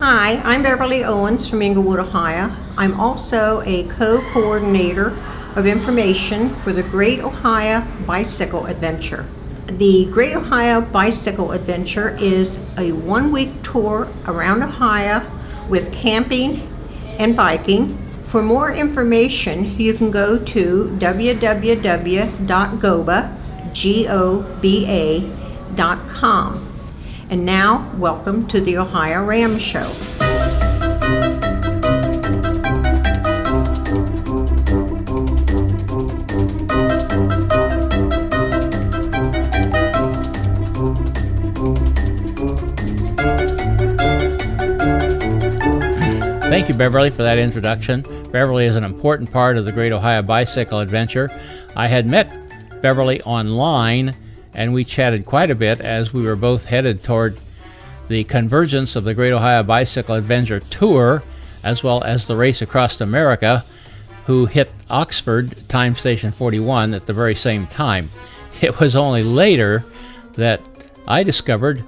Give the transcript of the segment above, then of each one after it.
Hi, I'm Beverly Owens from Englewood, Ohio. I'm also a co-coordinator of information for the Great Ohio Bicycle Adventure. The Great Ohio Bicycle Adventure is a one-week tour around Ohio with camping and biking. For more information, you can go to www.goba.com. And now, welcome to the OhioRAAM Show. Thank you, Beverly, for that introduction. Beverly is an important part of the Great Ohio Bicycle Adventure. I had met Beverly online, and we chatted quite a bit as we were both headed toward the convergence of the Great Ohio Bicycle Adventure Tour, as well as the Race Across America, who hit Oxford, time station 41, at the very same time. It was only later that I discovered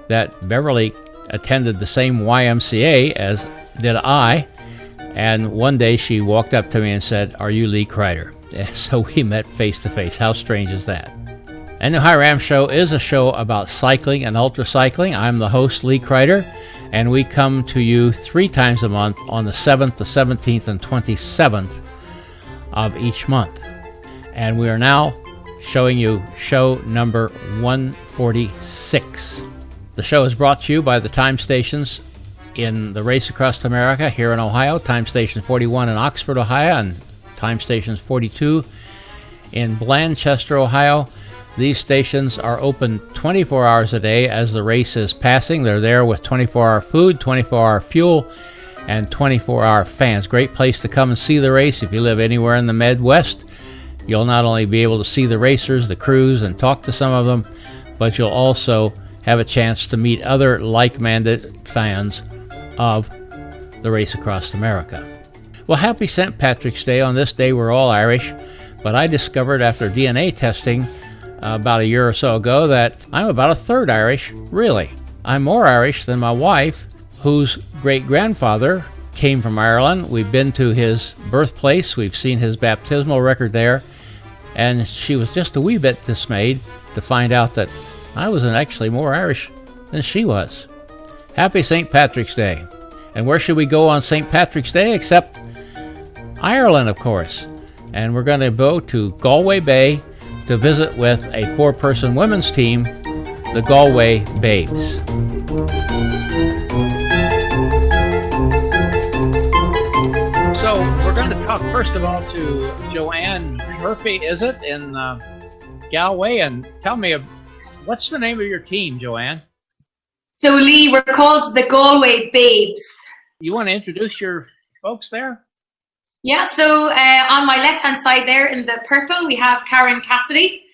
that Beverly attended the same YMCA as did I, and one day she walked up to me and said, "Are you Lee Kreider?" And so we met face to face. How strange is that? And the OhioRAAM Show is a show about cycling and ultracycling. I'm the host, Lee Kreider, and we come to you 3 times a month on the 7th, the 17th, and 27th of each month. And we are now showing you show number 146. The show is brought to you by the time stations in the Race Across America here in Ohio, time station 41 in Oxford, Ohio, and time stations 42 in Blanchester, Ohio. These stations are open 24 hours a day as the race is passing. They're there with 24-hour food, 24-hour fuel, and 24-hour fans. Great place to come and see the race. If you live anywhere in the Midwest, you'll not only be able to see the racers, the crews, and talk to some of them, but you'll also have a chance to meet other like-minded fans of the Race Across America. Well, happy St. Patrick's Day. On this day, we're all Irish, but I discovered after DNA testing about a year or so ago that I'm about a third Irish, really. I'm more Irish than my wife, whose great-grandfather came from Ireland. We've been to his birthplace. We've seen his baptismal record there, and she was just a wee bit dismayed to find out that I was actually more Irish than she was. Happy St. Patrick's Day. And where should we go on St. Patrick's Day except Ireland, of course. And we're going to go to Galway Bay to visit with a 4-person women's team, the Galway Baybes. So we're going to talk first of all to Joanne Murphy, is it, in Galway? And tell me, what's the name of your team, Joanne? So Lee, we're called the Galway Baybes. You want to introduce your folks there? Yeah, so on my left-hand side there in the purple, we have Karen Cassidy.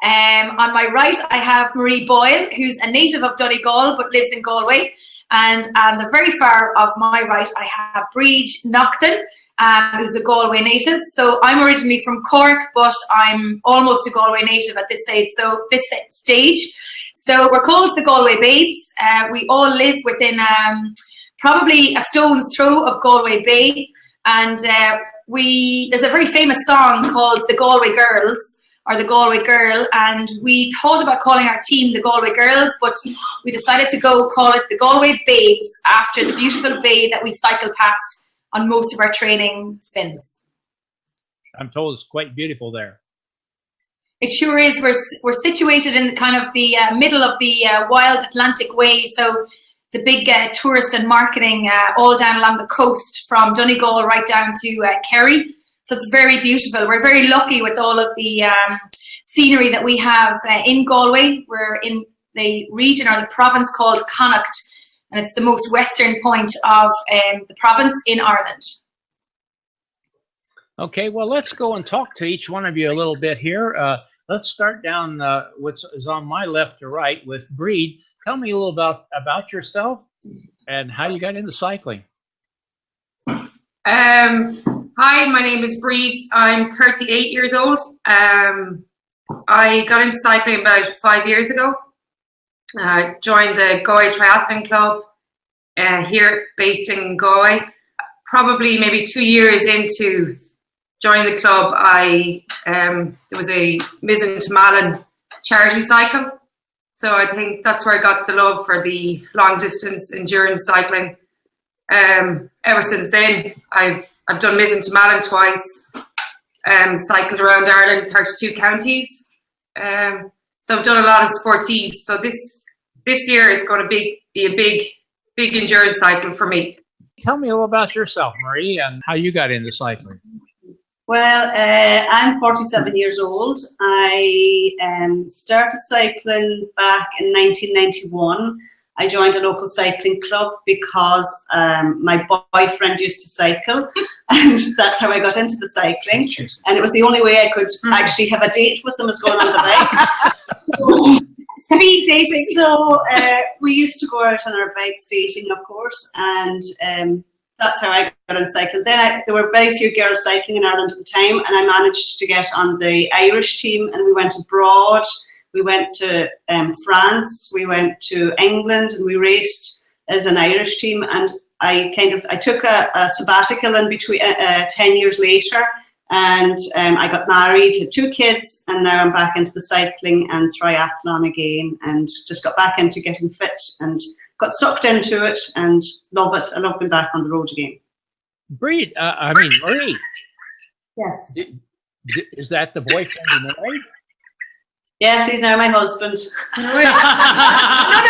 On my right, I have Marie Boyle, who's a native of Donegal but lives in Galway. And on the very far of my right, I have Breed Naughton, who's a Galway native. So I'm originally from Cork, but I'm almost a Galway native at this stage. So we're called the Galway Baybes. We all live within probably a stone's throw of Galway Bay. And there's a very famous song called The Galway Girls, or The Galway Girl, and we thought about calling our team the Galway Girls, but we decided to call it the Galway Baybes after the beautiful bay that we cycle past on most of our training spins. I'm told it's quite beautiful there. It sure is. We're situated in kind of the middle of the Wild Atlantic Way, so it's a big tourist and marketing all down along the coast from Donegal right down to Kerry. So it's very beautiful. We're very lucky with all of the scenery that we have in Galway. We're in the region or the province called Connacht, and it's the most western point of the province in Ireland. Okay, well, let's go and talk to each one of you a little bit here. Let's start down what is on my left to right with Breed. Tell me a little about yourself and how you got into cycling. Hi, my name is Breed. I'm 38 years old. I got into cycling about 5 years ago. Joined the Galway Triathlon Club here based in Galway. Probably maybe 2 years into joining the club, there was a Mizzen to Malin charity cycle. So I think that's where I got the love for the long distance endurance cycling. Ever since then, I've done Mizzen to Malin twice, cycled around Ireland, 32 counties. So I've done a lot of sportives. So this year it's going to be a big endurance cycle for me. Tell me all about yourself, Marie, and how you got into cycling. Well, I'm 47 years old. I started cycling back in 1991. I joined a local cycling club because my boyfriend used to cycle, and that's how I got into the cycling. And it was the only way I could actually have a date with him, is going on the bike. Speed dating. So we used to go out on our bikes dating, of course, and that's how I got on cycling. Then there were very few girls cycling in Ireland at the time, and I managed to get on the Irish team, and we went abroad. We went to France, we went to England, and we raced as an Irish team. And I took a sabbatical in between 10 years later, and I got married, had 2 kids, and now I'm back into the cycling and triathlon again, and just got back into getting fit and got sucked into it and love it. I love being back on the road again. Marie. Yes. Is that the boyfriend you married? Yes, he's now my husband. No, there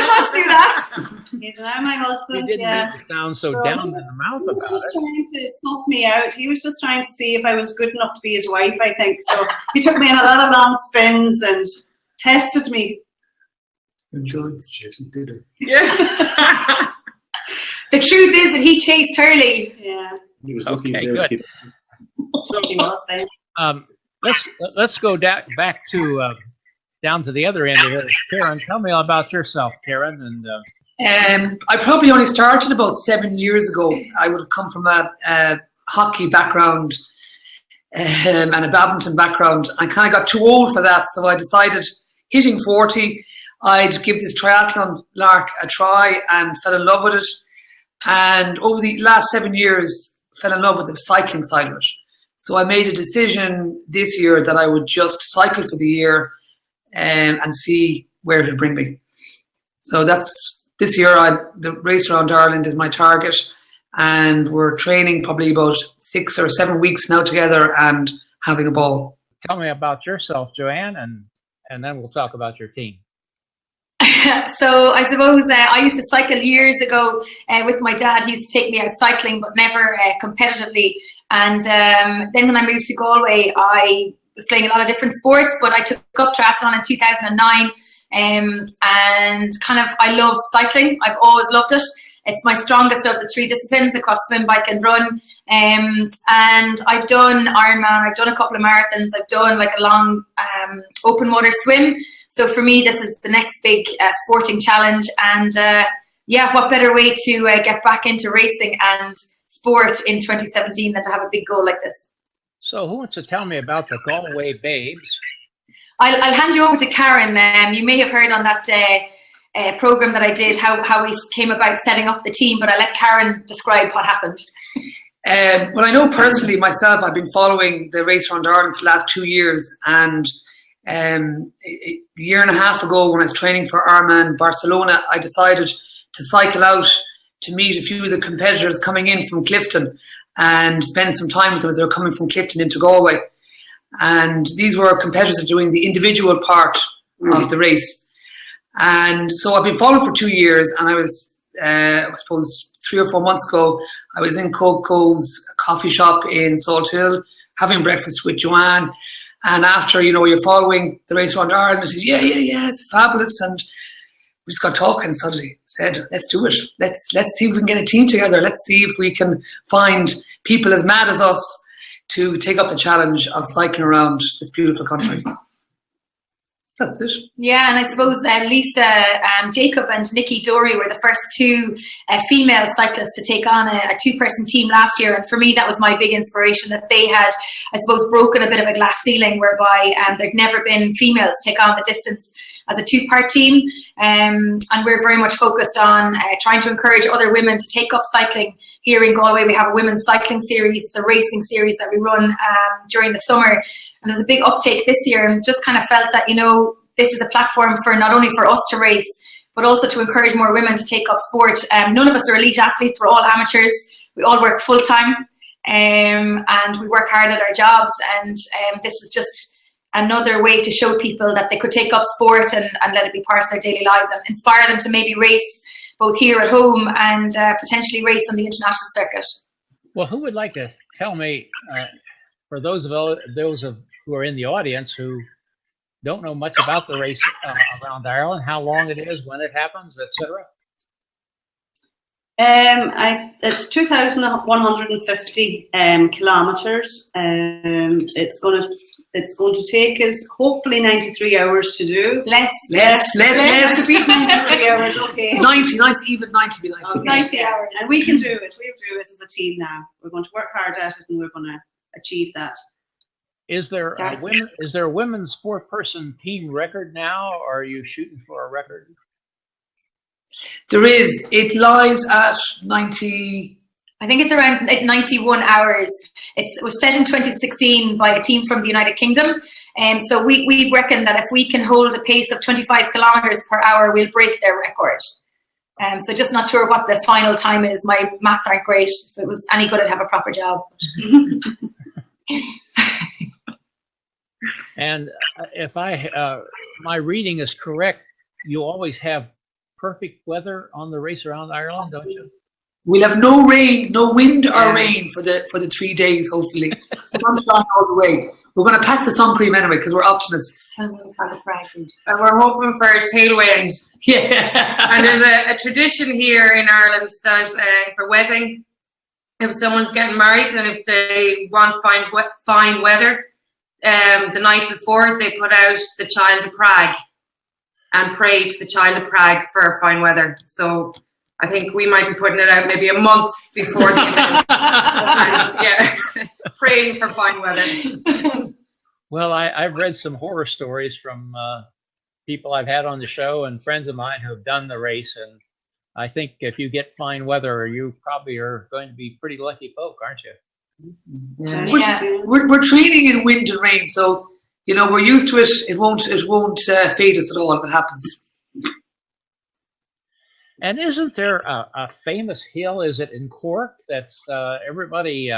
must be that. He's now my husband. You didn't Yeah. make it sound so down in the mouth He was about just it. trying to suss me out. He was just trying to see if I was good enough to be his wife, I think. So he took me on a lot of long spins and tested me. Enjoyed the chasing, did it? Yeah. The truth is that he chased Hurley. Yeah, He was lucky Okay, he was able to good. keep So he was then. let's go back to down to the other end of here. Karen, tell me all about yourself, Karen. And I probably only started about 7 years ago. I would have come from a hockey background and a badminton background. I kind of got too old for that, so I decided, hitting 40, I'd give this triathlon lark a try and fell in love with it. And over the last 7 years, fell in love with the cycling side of it. So I made a decision this year that I would just cycle for the year and see where it would bring me. So that's this year. The race around Ireland is my target, and we're training probably about 6 or 7 weeks now together and having a ball. tell me about yourself, Joanne, and then we'll talk about your team. So I suppose I used to cycle years ago with my dad. He used to take me out cycling, but never competitively. And then when I moved to Galway, I was playing a lot of different sports, but I took up triathlon in 2009. And kind of, I love cycling. I've always loved it. It's my strongest of the 3 disciplines across swim, bike and run. And I've done Ironman, I've done a couple of marathons, I've done like a long open water swim. So for me, this is the next big sporting challenge. And yeah, what better way to get back into racing and sport in 2017 than to have a big goal like this? So who wants to tell me about the Galway Baybes? I'll hand you over to Karen. You may have heard on that program that I did how we came about setting up the team, but I'll let Karen describe what happened. Well, I know personally myself, I've been following the race around Ireland for the last 2 years, and a year and a half ago when I was training for OhioRAAM Barcelona, I decided to cycle out to meet a few of the competitors coming in from Clifton and spend some time with them as they were coming from Clifton into Galway. And these were competitors doing the individual part of the race. And so I've been following for 2 years, and I was, I suppose 3 or 4 months ago, I was in Coco's coffee shop in Salt Hill having breakfast with Joanne, and asked her, you know, you're following the race around Ireland? And she said, yeah, it's fabulous. And we just got talking and suddenly said, let's do it. Let's see if we can get a team together. Let's see if we can find people as mad as us to take up the challenge of cycling around this beautiful country. That's it. Yeah, and I suppose Lisa Jacob and Nikki Dory were the first 2 female cyclists to take on a 2-person team last year. And for me, that was my big inspiration, that they had, I suppose, broken a bit of a glass ceiling whereby there've never been females take on the distance. as a two-part team, and we're very much focused on trying to encourage other women to take up cycling. Here in Galway, we have a women's cycling series. It's a racing series that we run during the summer, and there's a big uptake this year, and just kind of felt that, you know, this is a platform for not only for us to race, but also to encourage more women to take up sport. None of us are elite athletes, we're all amateurs. We all work full-time, and we work hard at our jobs, and this was just another way to show people that they could take up sport and let it be part of their daily lives, and inspire them to maybe race both here at home and potentially race on the international circuit. Well, who would like to tell me, for those who are in the audience who don't know much about the race around Ireland, how long it is, when it happens, etc.? It's 2,150 kilometers. It's going to take us hopefully 93 hours to do. Let's beat 93 hours. Okay. 90, nice even 90 be nice. Okay. 90 hours. And we can do it. We'll do it as a team now. We're going to work hard at it, and we're going to achieve that. Is there a women's four-person team record now, or are you shooting for a record? There is. It lies at 90. I think it's around 91 hours. It was set in 2016 by a team from the United Kingdom. So we reckon that if we can hold a pace of 25 kilometers per hour, we'll break their record. So just not sure what the final time is. My maths aren't great. If it was any good, I'd have a proper job. And if my reading is correct, you always have perfect weather on the race around Ireland, don't you? We'll have no rain, no wind or rain for the 3 days, hopefully. Sunshine all the way. We're going to pack the sun cream anyway because we're optimists. And we're hoping for a tailwind. Yeah. And there's a tradition here in Ireland that for wedding, if someone's getting married and if they want fine weather, the night before they put out the Child of Prague and pray to the Child of Prague for fine weather. So I think we might be putting it out maybe a month before the event. Yeah, praying for fine weather. Well, I've read some horror stories from people I've had on the show and friends of mine who have done the race, and I think if you get fine weather, you probably are going to be pretty lucky folk, aren't you? Yeah. We're training in wind and rain, so you know we're used to it. It won't fade us at all if it happens. And isn't there a famous hill? Is it in Cork that's everybody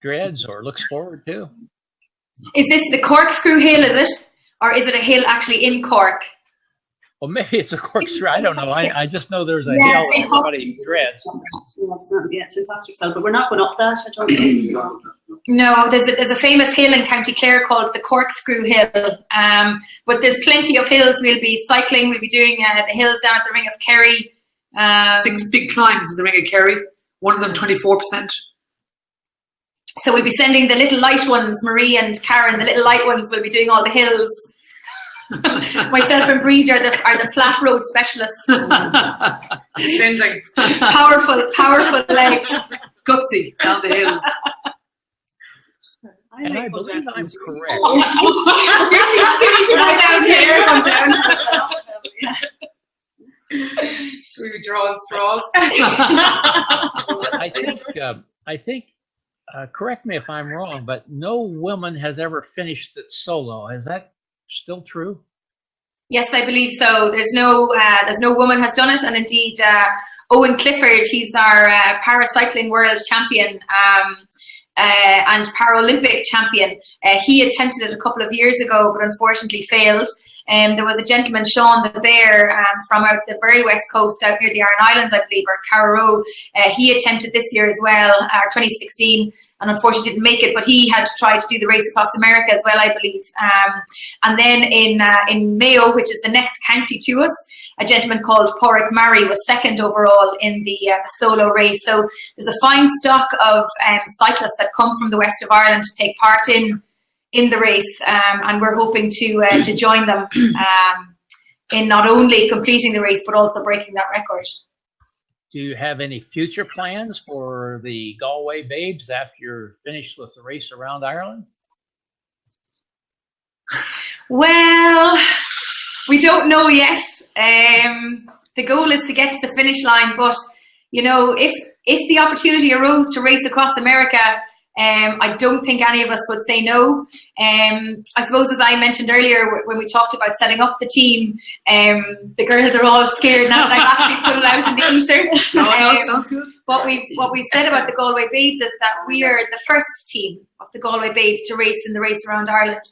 dreads or looks forward to? Is this the Corkscrew Hill, is it? Or is it a hill actually in Cork? Well, maybe it's a corkscrew. I don't know. I just know there's a hill that everybody dreads. It's St. Patrick's Hill, but we're not going up that, I don't think. No, there's a famous hill in County Clare called the Corkscrew Hill. But there's plenty of hills. We'll be cycling. We'll be doing the hills down at the Ring of Kerry. 6 big climbs in the Ring of Kerry. One of them 24%. So we'll be sending the little light ones, Marie and Karen, the little light ones will be doing all the hills. Myself and Breed are the flat road specialists. Sending. Powerful legs. Gutsy down the hills. And I believe I'm correct. You're too skinny to go down here. Come down. We were drawing straws. I think. Correct me if I'm wrong, but no woman has ever finished it solo. Is that still true? Yes, I believe so. There's no woman has done it, and indeed, Owen Clifford, he's our paracycling world champion and Paralympic champion. He attempted it a couple of years ago, but unfortunately failed. There was a gentleman, Sean the Bear, from out the very west coast, out near the Aran Islands, I believe, or Carrow. He attempted this year as well, 2016, and unfortunately didn't make it. But he had to try to do the race across America as well, I believe. And then in Mayo, which is the next county to us, a gentleman called Porrick Murray was second overall in the solo race. So there's a fine stock of cyclists that come from the west of Ireland to take part in the race, and we're hoping to join them in not only completing the race but also breaking that record. Do you have any future plans for the Galway Baybes after you're finished with the race around Ireland? Well, we don't know yet. The goal is to get to the finish line, but you know, if the opportunity arose to race across America, I don't think any of us would say no. I suppose, as I mentioned earlier, when we talked about setting up the team, the girls are all scared now that I've actually put it out in the ether. No, sounds good. What we said about the Galway Baybes is that we are the first team of the Galway Baybes to race in the Race Around Ireland.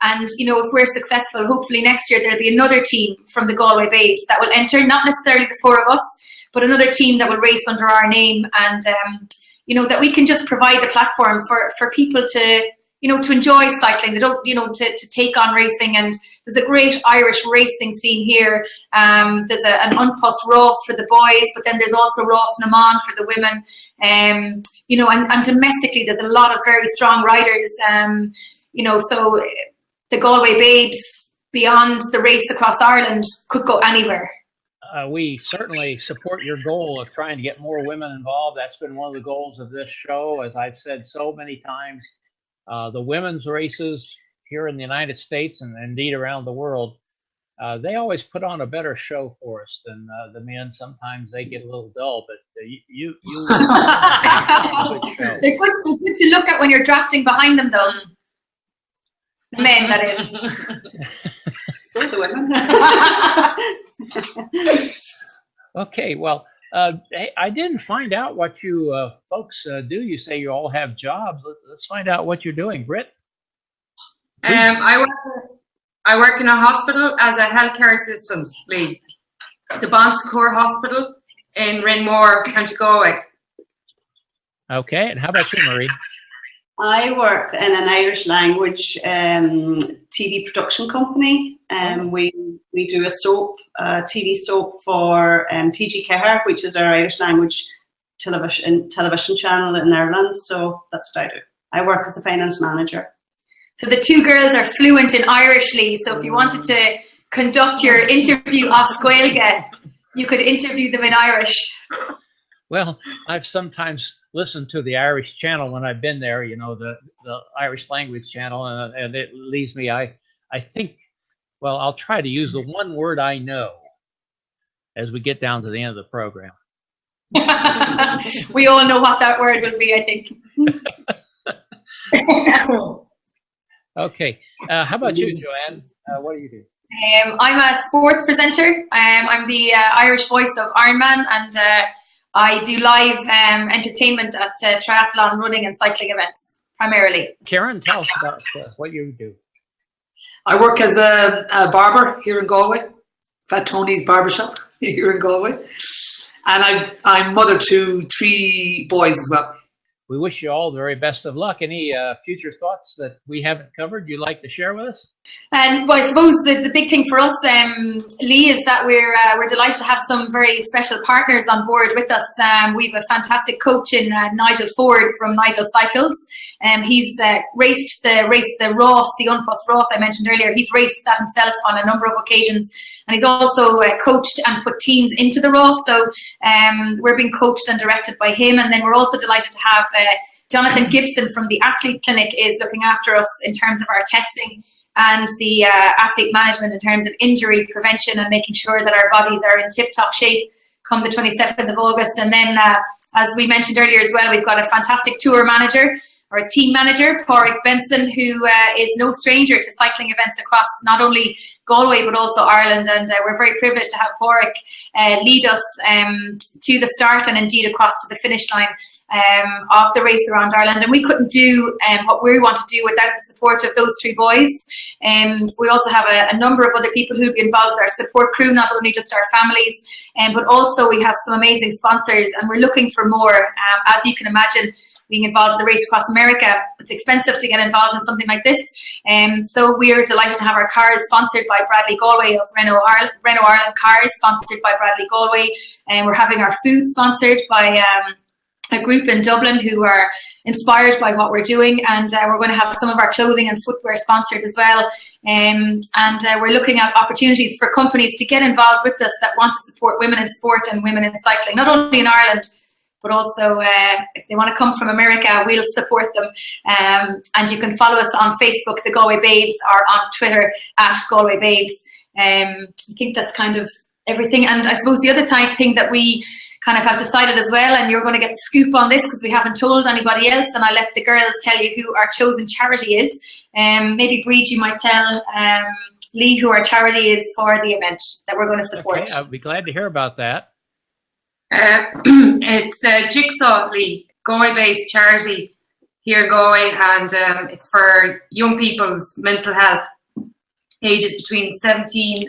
And, you know, if we're successful, hopefully next year there'll be another team from the Galway Baybes that will enter, not necessarily the four of us, but another team that will race under our name, and, you know, that we can just provide the platform for people to, you know, to enjoy cycling. They don't, you know, to take on racing. And there's a great Irish racing scene here. There's an Unpus Ross for the boys, but then there's also Ross Naman for the women. You know, and domestically there's a lot of very strong riders. You know, so the Galway Baybes, beyond the race across Ireland, could go anywhere. We certainly support your goal of trying to get more women involved. That's been one of the goals of this show, as I've said so many times. The women's races here in the United States and indeed around the world, they always put on a better show for us than the men. Sometimes they get a little dull, but you They're good to look at when you're drafting behind them, though. The men, that is. So the women. Okay, well, I didn't find out what you folks do. You say you all have jobs. Let's find out what you're doing, Britt. I work in a hospital as a healthcare assistant, please. The Bonsecourt Hospital in Renmore, County Galway. Okay, and how about you, Marie? I work in an Irish language TV production company. We do a soap, TV soap for TG Cahir, which is our Irish language television channel in Ireland. So that's what I do. I work as the finance manager. So the two girls are fluent in Irish, Lee. So if you wanted to conduct your interview off Gaeilge, you could interview them in Irish. Well, I've sometimes listened to the Irish channel when I've been there, you know, the Irish language channel, and it leaves me, I think, well, I'll try to use the one word I know as we get down to the end of the program. We all know what that word will be, I think. Okay. How about you, Joanne? What do you do? I'm a sports presenter. I'm the Irish voice of Ironman, and I do live entertainment at triathlon, running and cycling events, primarily. Karen, tell us about what you do. I work as a barber here in Galway, Fat Tony's Barbershop here in Galway. And I'm mother to 3 boys as well. We wish you all the very best of luck. Any future thoughts that we haven't covered you'd like to share with us? And well, I suppose the big thing for us, Lee, is that we're delighted to have some very special partners on board with us. We have a fantastic coach in Nigel Ford from Nigel Cycles. He's raced the Ross, the Unpus Ross I mentioned earlier. He's raced that himself on a number of occasions, and he's also coached and put teams into the Ross. So we're being coached and directed by him. And then we're also delighted to have Jonathan Gibson from the Athlete Clinic is looking after us in terms of our testing and the athlete management in terms of injury prevention and making sure that our bodies are in tip-top shape come the 27th of August. And then, as we mentioned earlier as well, we've got a fantastic tour manager or a team manager, Pádraig Benson, who is no stranger to cycling events across not only Galway but also Ireland. And we're very privileged to have Pádraig lead us to the start and indeed across to the finish line of the Race Around Ireland. And we couldn't do what we want to do without the support of those 3 boys. We also have a number of other people who'd be involved with our support crew, not only just our families, but also we have some amazing sponsors, and we're looking for more. As you can imagine, being involved in the Race Across America, it's expensive to get involved in something like this. So we are delighted to have our cars sponsored by Bradley Galway of Renault Ireland Cars, sponsored by Bradley Galway. And we're having our food sponsored by a group in Dublin who are inspired by what we're doing, and we're going to have some of our clothing and footwear sponsored as well. And we're looking at opportunities for companies to get involved with us that want to support women in sport and women in cycling, not only in Ireland, but also if they want to come from America, we'll support them. And you can follow us on Facebook, the Galway Baybes, or on Twitter at Galway Baybes. I think that's kind of everything. And I suppose the other thing that we kind of have decided as well, and you're going to get the scoop on this because we haven't told anybody else, and I'll let the girls tell you who our chosen charity is. Maybe Breed, you might tell Lee who our charity is for the event that we're going to support. Okay, I'll be glad to hear about that. It's Jigsaw, Lee, Galway-based charity here in Galway, and it's for young people's mental health, ages between 17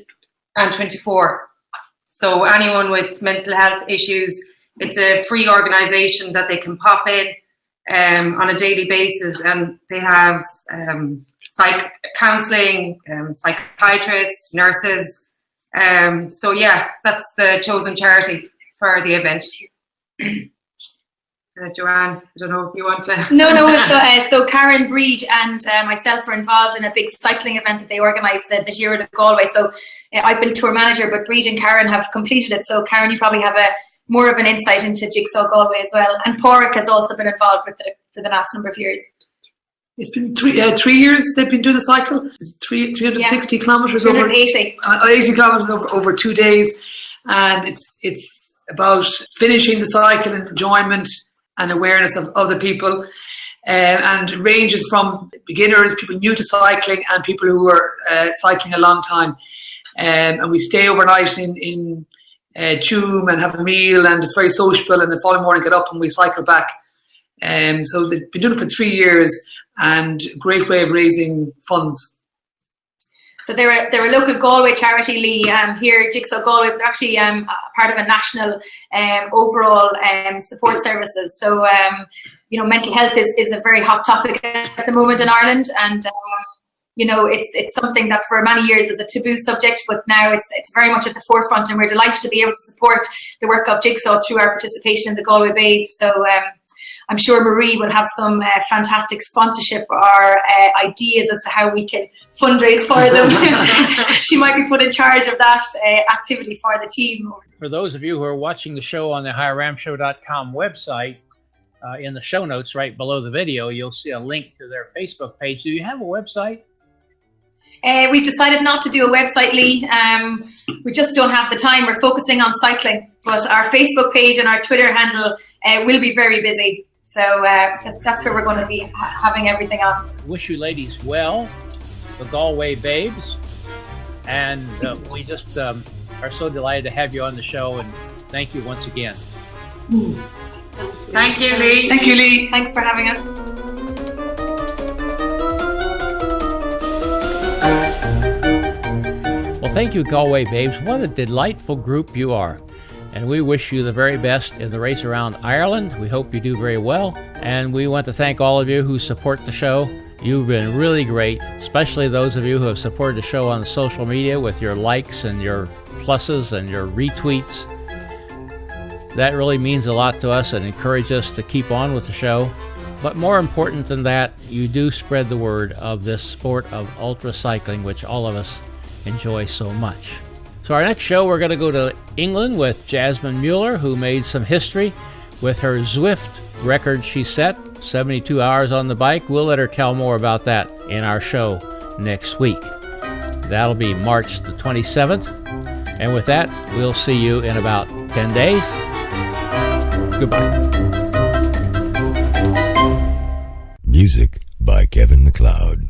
and 24. So anyone with mental health issues, it's a free organisation that they can pop in on a daily basis, and they have counselling, psychiatrists, nurses. So yeah, that's the chosen charity for the event. Joanne, I don't know if you want to. No. So Karen Breed and myself are involved in a big cycling event that they organised, the Giro de Galway. So I've been tour manager, but Breed and Karen have completed it. So Karen, you probably have more of an insight into Jigsaw Galway as well. And Porrick has also been involved with it for the last number of years. It's been 3 years they've been doing the cycle. It's 360 kilometres over 80 kilometres over 2 days, and it's about finishing the cycle and enjoyment and awareness of other people, and ranges from beginners, people new to cycling, and people who are cycling a long time. And we stay overnight in Tuam and have a meal, and it's very sociable. And the following morning, get up and we cycle back. So they've been doing it for 3 years, and a great way of raising funds. So they're a local Galway charity, Lee, here, Jigsaw Galway. They're actually part of a national overall support services. So, mental health is a very hot topic at the moment in Ireland. And, it's something that for many years was a taboo subject, but now it's very much at the forefront. And we're delighted to be able to support the work of Jigsaw through our participation in the Galway Baybes. So, I'm sure Marie will have some fantastic sponsorship or ideas as to how we can fundraise for them. She might be put in charge of that activity for the team. For those of you who are watching the show on the OhioRAAMshow.com website, in the show notes right below the video, you'll see a link to their Facebook page. Do you have a website? We've decided not to do a website, Lee. We just don't have the time. We're focusing on cycling. But our Facebook page and our Twitter handle will be very busy. So that's where we're going to be having everything on. Wish you ladies well, the Galway Baybes. And we just are so delighted to have you on the show. And thank you once again. Thank you, Lee. Thank you, Lee. Thanks for having us. Well, thank you, Galway Baybes. What a delightful group you are. And we wish you the very best in the race around Ireland. We hope you do very well. And we want to thank all of you who support the show. You've been really great, especially those of you who have supported the show on social media with your likes and your pluses and your retweets. That really means a lot to us and encourages us to keep on with the show. But more important than that, you do spread the word of this sport of ultracycling, which all of us enjoy so much. So our next show, we're going to go to England with Jasmine Mueller, who made some history with her Zwift record she set, 72 hours on the bike. We'll let her tell more about that in our show next week. That'll be March the 27th. And with that, we'll see you in about 10 days. Goodbye. Music by Kevin MacLeod.